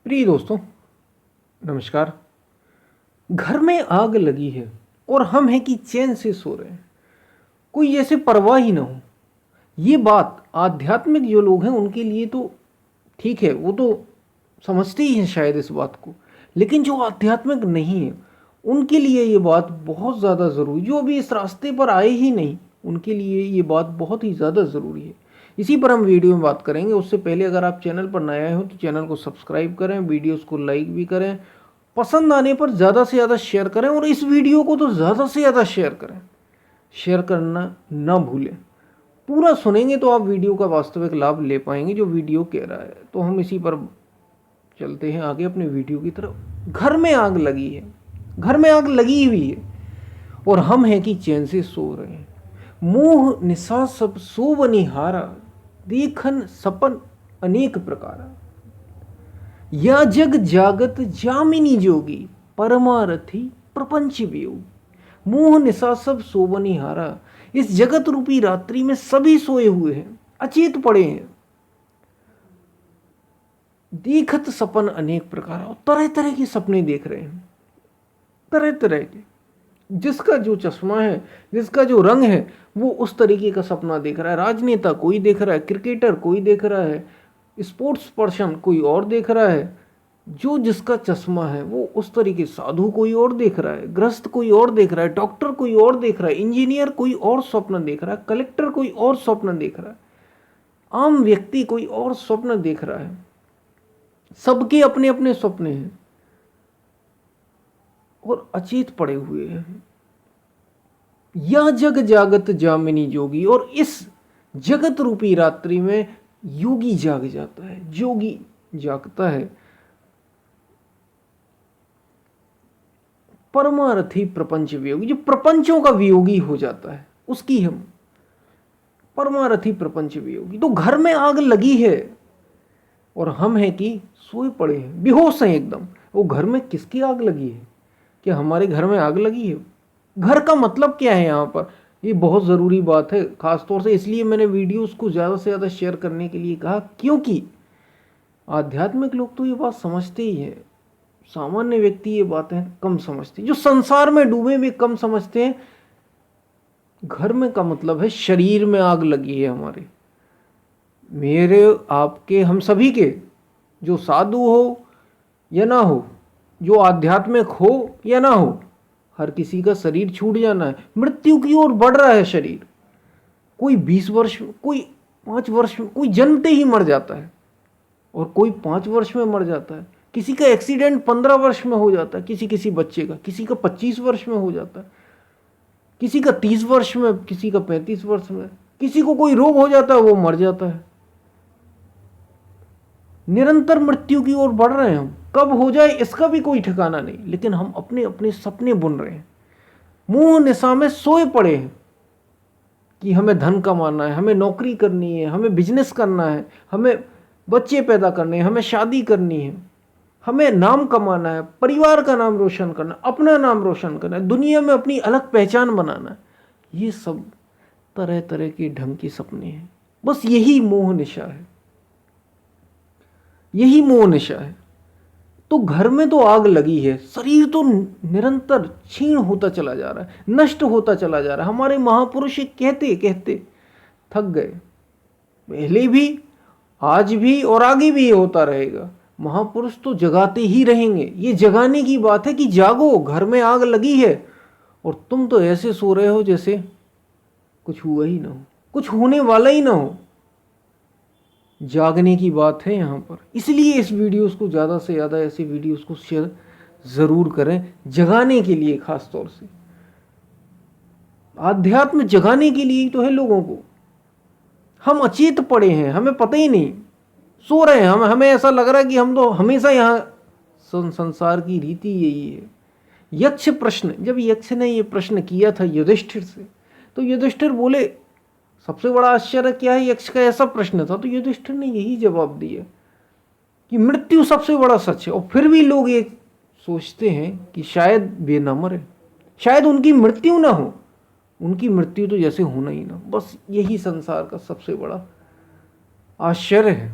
प्रिय दोस्तों, नमस्कार। घर में आग लगी है और हम हैं कि चैन से सो रहे हैं, कोई जैसे परवाह ही ना हो। ये बात आध्यात्मिक जो लोग हैं उनके लिए तो ठीक है, वो तो समझते ही हैं शायद इस बात को। लेकिन जो आध्यात्मिक नहीं है उनके लिए ये बात बहुत ज़्यादा ज़रूरी, जो अभी इस रास्ते पर आए ही नहीं उनके लिए ये बात बहुत ही ज़्यादा ज़रूरी है। इसी पर हम वीडियो में बात करेंगे। उससे पहले अगर आप चैनल पर नए आए हो तो चैनल को सब्सक्राइब करें, वीडियोस को लाइक भी करें, पसंद आने पर ज़्यादा से ज़्यादा शेयर करें और इस वीडियो को तो ज़्यादा से ज़्यादा शेयर करें। शेयर करना ना भूलें। पूरा सुनेंगे तो आप वीडियो का वास्तविक लाभ ले पाएंगे जो वीडियो कह रहा है। तो हम इसी पर चलते हैं आगे अपने वीडियो की तरफ। घर में आग लगी है, घर में आग लगी हुई है और हम हैं कि चैन से सो रहे हैं। मोह निशा सब सो बनिहारा, देखन सपन अनेक प्रकारा। या जग जागत जामिनी जोगी, परमारथी प्रपंच वियोग। मोह निशा सब सो बनिहारा। इस जगत रूपी रात्रि में सभी सोए हुए हैं, अचेत पड़े हैं। देखत सपन अनेक प्रकार, और तरह तरह के सपने देख रहे हैं, तरह तरह के। जिसका जो चश्मा है, जिसका जो रंग है, वो उस तरीके का सपना देख रहा है। राजनेता कोई देख रहा है, क्रिकेटर कोई देख रहा है, स्पोर्ट्स पर्सन कोई और देख रहा है। जो जिसका चश्मा है वो उस तरीके, साधु कोई और देख रहा है, गृहस्थ कोई और देख रहा है, डॉक्टर कोई और देख रहा है, इंजीनियर कोई और स्वप्न देख रहा है, कलेक्टर कोई और स्वप्न देख रहा है, आम व्यक्ति कोई और स्वप्न देख रहा है। सबके अपने अपने सपने हैं और अचेत पड़े हुए हैं। यह जग जागत जामिनी जोगी, और इस जगत रूपी रात्रि में योगी जाग जाता है, जोगी जागता है। परमारथी प्रपंच वियोगी, जो प्रपंचों का वियोगी हो जाता है उसकी हम परमारथी प्रपंच वियोगी। तो घर में आग लगी है और हम हैं कि सोए पड़े हैं, बेहोश हैं एकदम। वो घर में किसकी आग लगी है? क्या हमारे घर में आग लगी है? घर का मतलब क्या है यहाँ पर? ये बहुत ज़रूरी बात है, खास तौर से इसलिए मैंने वीडियोस को ज़्यादा से ज़्यादा शेयर करने के लिए कहा, क्योंकि आध्यात्मिक लोग तो ये बात समझते ही हैं, सामान्य व्यक्ति ये बातें कम समझते हैं, जो संसार में डूबे हुए कम समझते हैं। घर में का मतलब है शरीर में आग लगी है हमारे, मेरे, आपके, हम सभी के। जो साधु हो या ना हो, जो आध्यात्मिक हो या ना हो, हर किसी का शरीर छूट जाना है, मृत्यु की ओर बढ़ रहा है शरीर। कोई 20 वर्ष, कोई 5 वर्ष में, कोई जन्मते ही मर जाता है और कोई 5 वर्ष में मर जाता है। किसी का एक्सीडेंट 15 वर्ष में हो जाता है, किसी किसी बच्चे का, किसी का 25 वर्ष में हो जाता है, किसी का 30 वर्ष में, किसी का 35 वर्ष में, किसी को कोई रोग हो जाता है वो मर जाता है। निरंतर मृत्यु की ओर बढ़ रहे हैं हम, कब हो जाए इसका भी कोई ठिकाना नहीं। लेकिन हम अपने अपने सपने बुन रहे हैं, मुंह निशा में सोए पड़े हैं कि हमें धन कमाना है, हमें नौकरी करनी है, हमें बिजनेस करना है, हमें बच्चे पैदा करने हैं, हमें शादी करनी है, हमें नाम कमाना है, परिवार का नाम रोशन करना, अपना नाम रोशन करना है, दुनिया में अपनी अलग पहचान बनाना है। ये सब तरह तरह के ढंग के सपने हैं। बस यही मोह निशा है, यही मोह निशा है। तो घर में तो आग लगी है, शरीर तो निरंतर क्षीण होता चला जा रहा है, नष्ट होता चला जा रहा है। हमारे महापुरुष कहते कहते थक गए, पहले भी, आज भी और आगे भी ये होता रहेगा। महापुरुष तो जगाते ही रहेंगे। ये जगाने की बात है कि जागो, घर में आग लगी है और तुम तो ऐसे सो रहे हो जैसे कुछ हुआ ही ना हो, कुछ होने वाला ही ना हो। जागने की बात है यहाँ पर। इसलिए इस वीडियोस को ज़्यादा से ज़्यादा, ऐसे वीडियोस को शेयर ज़रूर करें, जगाने के लिए, खास तौर से आध्यात्म जगाने के लिए ही तो है लोगों को। हम अचेत पड़े हैं, हमें पता ही नहीं, सो रहे हैं हम। हमें ऐसा लग रहा है कि हम तो हमेशा यहाँ, संसार की रीति यही है। यक्ष प्रश्न, जब यक्ष ने ये प्रश्न किया था युधिष्ठिर से, तो युधिष्ठिर बोले, सबसे बड़ा आश्चर्य क्या है, यक्ष का ऐसा प्रश्न था। तो युधिष्ठिर ने यही जवाब दिया कि मृत्यु सबसे बड़ा सच है। और फिर भी लोग ये सोचते हैं कि शायद वे न मरे, शायद उनकी मृत्यु ना हो, उनकी मृत्यु तो जैसे होना ही ना। बस यही संसार का सबसे बड़ा आश्चर्य है।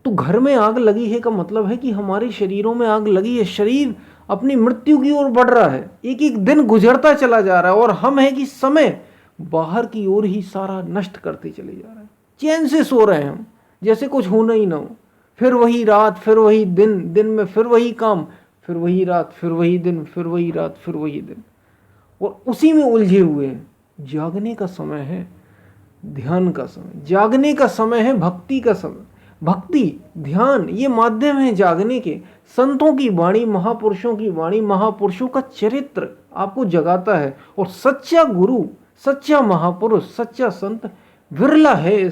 तो घर में आग लगी है का मतलब है कि हमारे शरीरों में आग लगी है, शरीर अपनी मृत्यु की ओर बढ़ रहा है, एक एक दिन गुजरता चला जा रहा है, और हम है कि समय बाहर की ओर ही सारा नष्ट करते चले जा रहे हैं। चैन से सो रहे हैं हम, जैसे कुछ होना ही ना हो। फिर वही रात, फिर वही दिन, दिन में फिर वही काम, फिर वही रात, फिर वही दिन, फिर वही रात, फिर वही दिन, और उसी में उलझे हुए हैं। जागने का समय है ध्यान का समय, जागने का समय है भक्ति का समय। भक्ति ध्यान ये माध्यम है जागने के। संतों की वाणी, महापुरुषों की वाणी, महापुरुषों का चरित्र आपको जगाता है। और सच्चा गुरु, सच्चा महापुरुष, सच्चा संत विरला है।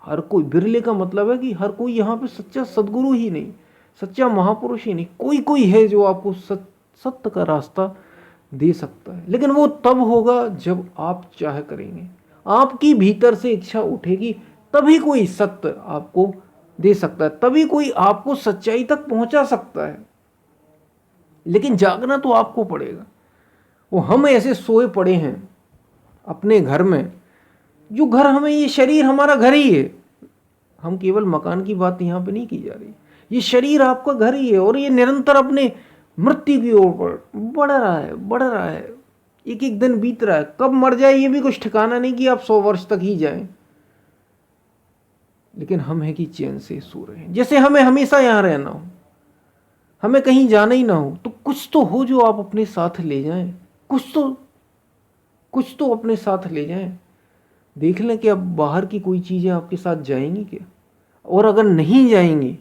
हर कोई, बिरले का मतलब है कि हर कोई यहाँ पे सच्चा सदगुरु ही नहीं, सच्चा महापुरुष ही नहीं, कोई कोई है जो आपको सत्य का रास्ता दे सकता है। लेकिन वो तब होगा जब आप चाह करेंगे, आपकी भीतर से इच्छा उठेगी, तभी कोई सत्य आपको दे सकता है, तभी कोई आपको सच्चाई तक पहुंचा सकता है। लेकिन जागना तो आपको पड़ेगा। वो हम ऐसे सोए पड़े हैं अपने घर में, जो घर हमें, ये शरीर हमारा घर ही है। हम केवल मकान की बात यहाँ पे नहीं की जा रही, ये शरीर आपका घर ही है, और ये निरंतर अपने मृत्यु की ओर बढ़ रहा है, बढ़ रहा है। एक एक दिन बीत रहा है, कब मर जाए ये भी कुछ ठिकाना नहीं कि आप 100 वर्ष तक ही जाएं। लेकिन हम है कि चैन से सो रहे हैं, जैसे हमें हमेशा यहाँ रहना हो, हमें कहीं जाना ही ना हो, तो कुछ तो हो जो आप अपने साथ ले जाएं, कुछ तो अपने साथ ले जाएं। देख लें कि अब बाहर की कोई चीज़ें आपके साथ जाएंगी क्या, और अगर नहीं जाएंगी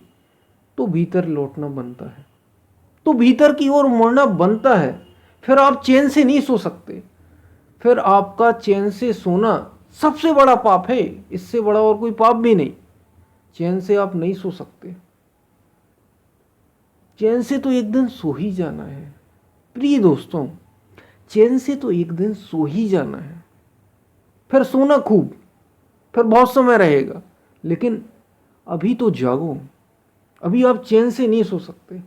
तो भीतर लौटना बनता है, तो भीतर की ओर मुड़ना बनता है। फिर आप चैन से नहीं सो सकते, फिर आपका चैन से सोना सबसे बड़ा पाप है, इससे बड़ा और कोई पाप भी नहीं। चैन से आप नहीं सो सकते, चैन से तो एक दिन सो ही जाना है प्रिय दोस्तों, चैन से तो एक दिन सो ही जाना है। फिर सोना खूब, फिर बहुत समय रहेगा, लेकिन अभी तो जागो, अभी आप चैन से नहीं सो सकते।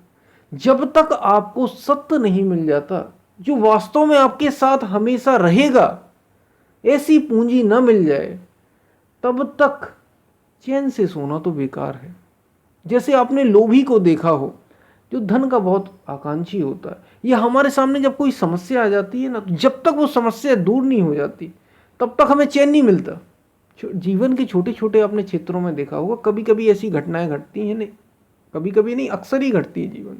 जब तक आपको सत्य नहीं मिल जाता, जो वास्तव में आपके साथ हमेशा रहेगा, ऐसी पूंजी न मिल जाए, तब तक चैन से सोना तो बेकार है। जैसे आपने लोभी को देखा हो, जो धन का बहुत आकांक्षी होता है, ये हमारे सामने जब कोई समस्या आ जाती है ना, तो जब तक वो समस्या दूर नहीं हो जाती, तब तक हमें चैन नहीं मिलता। जीवन के छोटे छोटे अपने क्षेत्रों में देखा होगा, कभी कभी ऐसी घटनाएं घटती हैं, नहीं कभी कभी नहीं, अक्सर ही घटती है जीवन।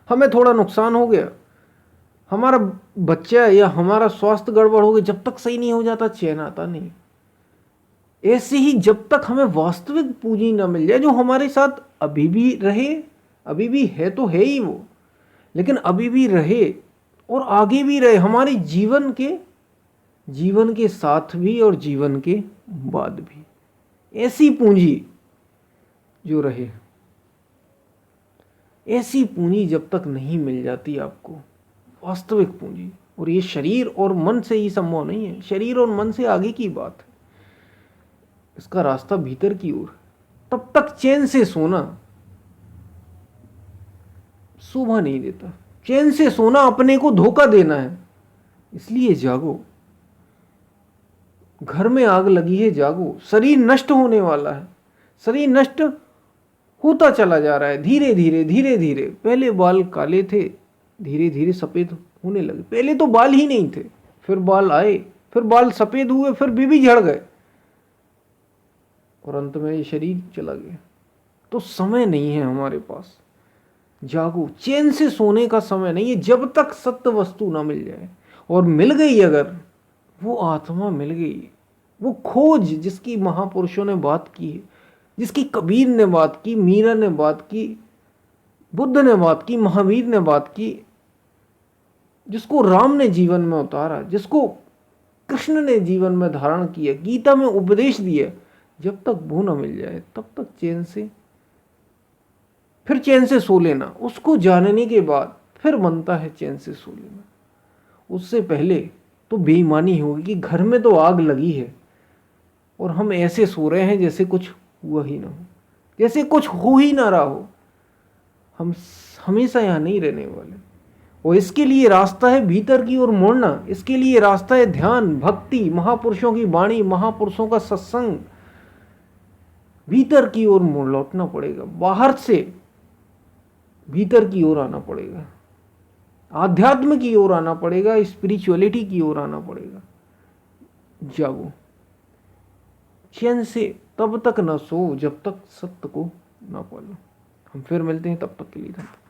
हमें थोड़ा नुकसान हो गया, हमारा बच्चा या हमारा स्वास्थ्य गड़बड़ हो गया, जब तक सही नहीं हो जाता चैन आता नहीं। ऐसे ही जब तक हमें वास्तविक पूंजी न मिल जाए, जो हमारे साथ अभी भी रहे, अभी भी है तो है ही वो, लेकिन अभी भी रहे और आगे भी रहे, हमारे जीवन के साथ भी और जीवन के बाद भी, ऐसी पूंजी जो रहे, ऐसी पूंजी जब तक नहीं मिल जाती आपको, वास्तविक पूंजी, और ये शरीर और मन से ही संभव नहीं है, शरीर और मन से आगे की बात है, इसका रास्ता भीतर की ओर। तब तक चैन से सोना शोभा नहीं देता, चैन से सोना अपने को धोखा देना है। इसलिए जागो, घर में आग लगी है, जागो, शरीर नष्ट होने वाला है, शरीर नष्ट होता चला जा रहा है धीरे धीरे धीरे धीरे। पहले बाल काले थे, धीरे धीरे सफ़ेद होने लगे, पहले तो बाल ही नहीं थे, फिर बाल आए, फिर बाल सफ़ेद हुए, फिर भी झड़ गए, और अंत में ये शरीर चला गया। तो समय नहीं है हमारे पास, जागो, चैन से सोने का समय नहीं है जब तक सत्य वस्तु ना मिल जाए। और मिल गई, अगर वो आत्मा मिल गई, वो खोज जिसकी महापुरुषों ने बात की है, जिसकी कबीर ने बात की, मीरा ने बात की, बुद्ध ने बात की, महावीर ने बात की, जिसको राम ने जीवन में उतारा, जिसको कृष्ण ने जीवन में धारण किया, गीता में उपदेश दिया, जब तक वो न मिल जाए तब तक फिर चैन से सो लेना, उसको जानने के बाद फिर बनता है चैन से सो लेना। उससे पहले तो बेईमानी होगी कि घर में तो आग लगी है और हम ऐसे सो रहे हैं जैसे कुछ हुआ ही ना हो, जैसे कुछ हो ही ना रहा हो। हम हमेशा यहाँ नहीं रहने वाले, और इसके लिए रास्ता है भीतर की ओर मुड़ना, इसके लिए रास्ता है ध्यान, भक्ति, महापुरुषों की वाणी, महापुरुषों का सत्संग, भीतर की ओर मुड़ लौटना पड़ेगा, बाहर से भीतर की ओर आना पड़ेगा, आध्यात्म की ओर आना पड़ेगा, स्पिरिचुअलिटी की ओर आना पड़ेगा। जागो, चैन से तब तक न सो जब तक सत्य को न पालो। हम फिर मिलते हैं, तब तक के लिए धन्यवाद।